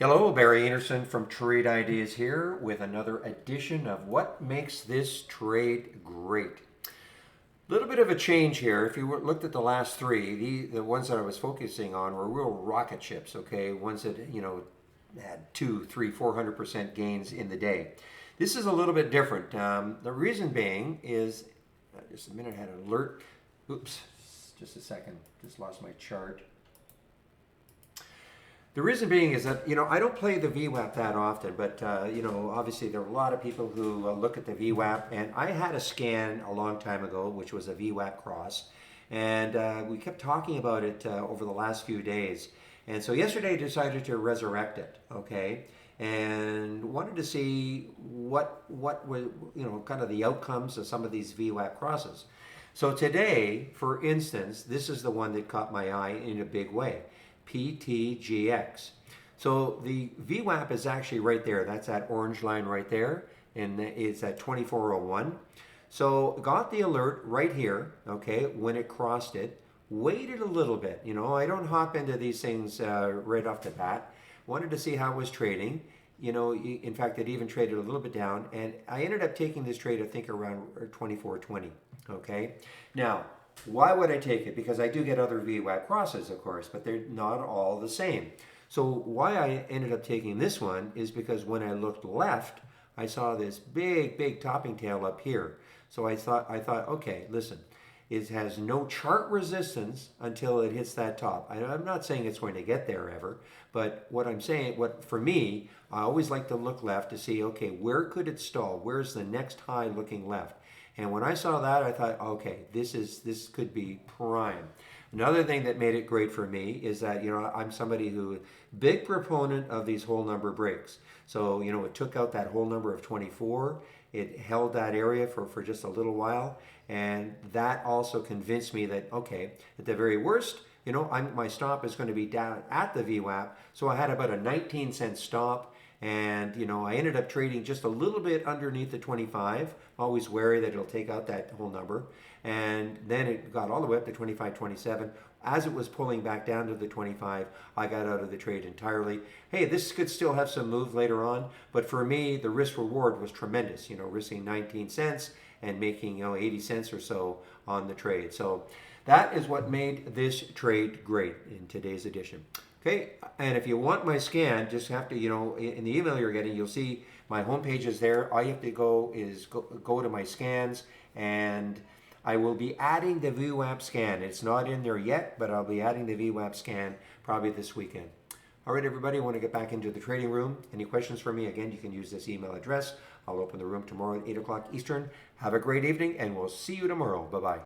Hello, Barry Anderson from Trade Ideas here with another edition of What Makes This Trade Great. A little bit of a change here. If you looked at the last three, the ones that I was focusing on were real rocket ships, okay? Ones that, had 2, 3, 400% gains in the day. This is a little bit different. The reason being is, just a minute, I had an alert. Oops, just a second, just lost my chart. The reason being is that, I don't play the VWAP that often, but, obviously there are a lot of people who look at the VWAP, and I had a scan a long time ago, which was a VWAP cross, and we kept talking about it over the last few days. And so yesterday I decided to resurrect it, okay, and wanted to see what was, kind of the outcomes of some of these VWAP crosses. So today, for instance, this is the one that caught my eye in a big way. PTGX. So the VWAP is actually right there. That's that orange line right there, and it's at 2401. So got the alert right here, okay, when it crossed it. Waited a little bit. I don't hop into these things right off the bat. Wanted to see how it was trading. In fact, it even traded a little bit down, and I ended up taking this trade, I think, around 24.20. Okay, now why would I take it? Because I do get other VWAP crosses, of course, but they're not all the same. So why I ended up taking this one is because when I looked left, I saw this big topping tail up here. So I thought, okay, listen, it has no chart resistance until it hits that top. I'm not saying it's going to get there ever, but what I'm saying, for me, I always like to look left to see, okay, where could it stall? Where's the next high looking left? And when I saw that, I thought, okay, this could be prime. Another thing that made it great for me is that, I'm somebody who, big proponent of these whole number breaks. So, it took out that whole number of 24. It held that area for just a little while. And that also convinced me that, okay, at the very worst, my stop is going to be down at the VWAP. So I had about a 19-cent stop. And, I ended up trading just a little bit underneath the 25. Always wary that it'll take out that whole number. And then it got all the way up to 25.27. As it was pulling back down to the 25, I got out of the trade entirely. Hey, this could still have some move later on. But for me, the risk reward was tremendous. Risking 19 cents and making, 80 cents or so on the trade. So that is what made this trade great in today's edition. Okay, and if you want my scan, just have to, in the email you're getting, you'll see my homepage is there. All you have to go is go to my scans, and I will be adding the VWAP scan. It's not in there yet, but I'll be adding the VWAP scan probably this weekend. All right, everybody, I want to get back into the trading room. Any questions for me? Again, you can use this email address. I'll open the room tomorrow at 8 o'clock Eastern. Have a great evening, and we'll see you tomorrow. Bye-bye.